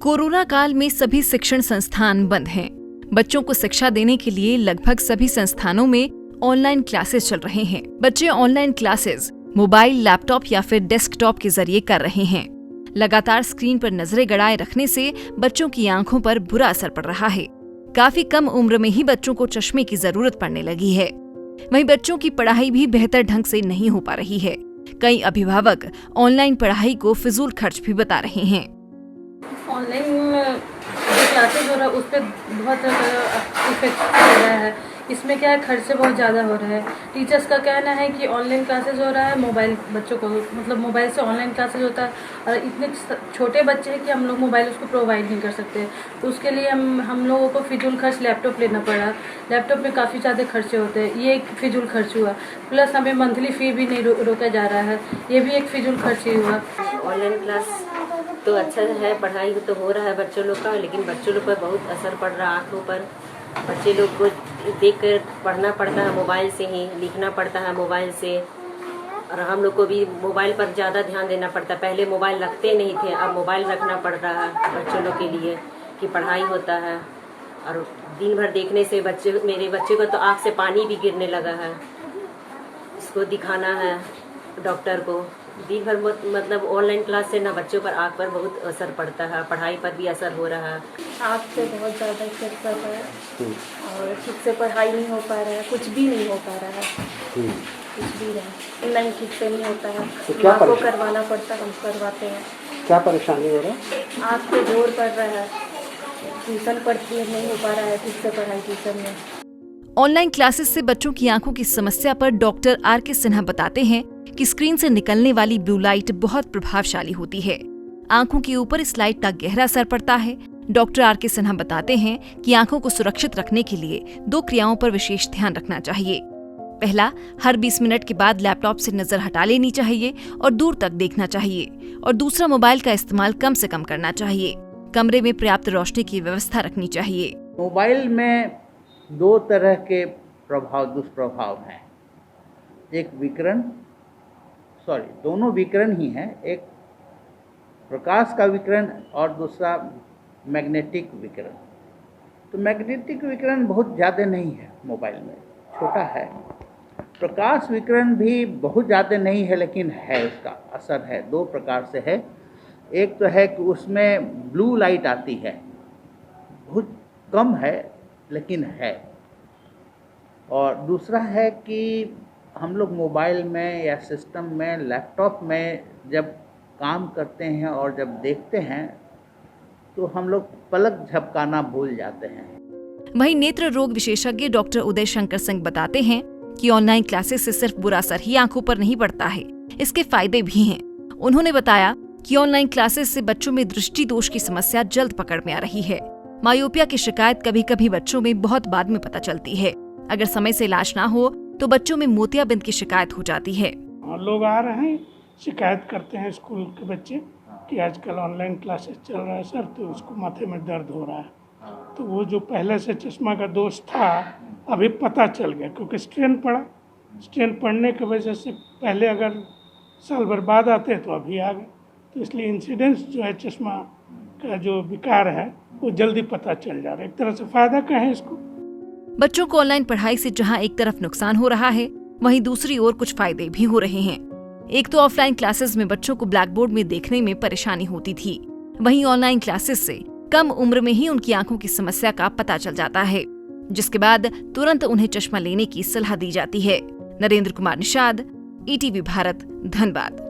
Corona काल में सभी शिक्षण संस्थान बंद हैं। बच्चों को शिक्षा देने के लिए लगभग सभी संस्थानों में ऑनलाइन क्लासेस चल रहे हैं। बच्चे ऑनलाइन क्लासेस मोबाइल, लैपटॉप या फिर डेस्कटॉप के जरिए कर रहे हैं। लगातार स्क्रीन पर नजरें गड़ाए रखने से बच्चों की आंखों पर बुरा असर पड़ रहा है। काफी कम उम्र में ही बच्चों को चश्मे की जरूरत पड़ने लगी है। वहीं बच्चों की पढ़ाई भी बेहतर ढंग से नहीं हो पा रही है। कई अभिभावक ऑनलाइन पढ़ाई को फिजूल खर्च भी बता रहे हैं। ऑनलाइन जो क्लासेस हो रहा है उस पर बहुत इफेक्ट पड़ रहा है। इसमें क्या है, खर्चे बहुत ज़्यादा हो रहे हैं। टीचर्स का कहना है कि ऑनलाइन क्लासेस हो रहा है, मोबाइल बच्चों को मतलब मोबाइल से ऑनलाइन क्लासेस होता है और इतने छोटे बच्चे हैं कि हम लोग मोबाइल उसको प्रोवाइड नहीं कर सकते। तो उसके लिए हम लोगों को फिजूल खर्च लैपटॉप लेना पड़ा। लैपटॉप में काफ़ी ज़्यादा खर्चे होते हैं, ये एक फिजूल खर्च हुआ। प्लस हमें मंथली फ़ी भी नहीं रोका जा रहा है, ये भी एक फिजूल खर्च ही हुआ। ऑनलाइन क्लास तो अच्छा है, पढ़ाई तो हो रहा है बच्चों लोग का, लेकिन बच्चों लोग पर बहुत असर पड़ रहा है आँखों पर। बच्चे लोग को देख कर पढ़ना पड़ता है मोबाइल से ही, लिखना पड़ता है मोबाइल से, और हम लोग को भी मोबाइल पर ज़्यादा ध्यान देना पड़ता है। पहले मोबाइल रखते नहीं थे, अब मोबाइल रखना पड़ रहा है बच्चों लोग के लिए कि पढ़ाई होता है। और दिन भर देखने से मेरे बच्चे को तो आँख से पानी भी गिरने लगा है। इसको दिखाना है डॉक्टर को। दिन भर मतलब ऑनलाइन क्लास से ना बच्चों पर आँख पर बहुत असर पड़ता है, पढ़ाई पर भी असर हो रहा है। आँख पे बहुत ज़्यादा इफेक्ट पड़ रहा है और ठीक से पढ़ाई नहीं हो पा रहा है, कुछ भी नहीं हो पा रहा है, कुछ भी नहीं, ऑनलाइन ठीक से नहीं होता है। तो क्या को करवाना पड़ता है, हम करवाते हैं। क्या परेशानी हो रहा है? आँख पे जोर पड़ रहा है, ट्यूशन पढ़ती है, नहीं हो पा रहा है ठीक से पढ़ाई ट्यूशन में। ऑनलाइन क्लासेस से बच्चों की आंखों की समस्या पर डॉक्टर आर.के. सिन्हा बताते हैं कि स्क्रीन से निकलने वाली ब्लू लाइट बहुत प्रभावशाली होती है। आंखों के ऊपर इस लाइट का गहरा असर पड़ता है। Doctor R K. सिन्हा बताते हैं कि आंखों को सुरक्षित रखने के लिए 2 क्रियाओं पर विशेष ध्यान रखना चाहिए। पहला, हर 20 मिनट के बाद लैपटॉप से नजर हटा लेनी चाहिए और दूर तक देखना चाहिए। और दूसरा, मोबाइल का इस्तेमाल कम से कम करना चाहिए। कमरे में पर्याप्त रोशनी की व्यवस्था रखनी चाहिए। मोबाइल में 2 तरह के दुष्प्रभाव हैं। एक दोनों विकिरण ही हैं। एक प्रकाश का विकिरण और दूसरा मैग्नेटिक विकिरण। तो मैग्नेटिक विकिरण बहुत ज़्यादा नहीं है मोबाइल में, छोटा है। प्रकाश विकिरण भी बहुत ज़्यादा नहीं है, लेकिन है, उसका असर है। 2 प्रकार से है। एक तो है कि उसमें ब्लू लाइट आती है, बहुत कम है लेकिन है। और दूसरा है कि हम लोग मोबाइल में या सिस्टम में, लैपटॉप में जब काम करते हैं और जब देखते हैं तो हम लोग पलक झपकाना भूल जाते हैं। वहीं नेत्र रोग विशेषज्ञ डॉक्टर उदय शंकर सिंह बताते हैं कि ऑनलाइन क्लासेस से सिर्फ बुरा असर ही आंखों पर नहीं पड़ता है, इसके फायदे भी हैं। उन्होंने बताया कि ऑनलाइन क्लासेस से बच्चों में दृष्टि दोष की समस्या जल्द पकड़ में आ रही है। मायोपिया की शिकायत कभी कभी बच्चों में बहुत बाद में पता चलती है। अगर समय से इलाज ना हो तो बच्चों में मोतियाबिंद की शिकायत हो जाती है। लोग आ रहे हैं, शिकायत करते हैं स्कूल के बच्चे कि आजकल ऑनलाइन क्लासेस चल रहा है सर, तो उसको माथे में दर्द हो रहा है। तो वो जो पहले से चश्मा का दोष था अभी पता चल गया, क्योंकि स्ट्रेन पड़ने की वजह से पहले अगर साल भर बाद आते तो अभी आ गए। तो इसलिए इंसिडेंस जो है चश्मा का जो विकार है वो जल्दी पता चल जा रहा है। एक तरह से फायदा का है इसको। बच्चों को ऑनलाइन पढ़ाई से जहां एक तरफ नुकसान हो रहा है, वहीं दूसरी ओर कुछ फायदे भी हो रहे हैं। एक तो ऑफलाइन क्लासेस में बच्चों को ब्लैक बोर्ड में देखने में परेशानी होती थी, वहीं ऑनलाइन क्लासेस से कम उम्र में ही उनकी आंखों की समस्या का पता चल जाता है, जिसके बाद तुरंत उन्हें चश्मा लेने की सलाह दी जाती है। नरेंद्र कुमार निषाद, ETV भारत, धनबाद।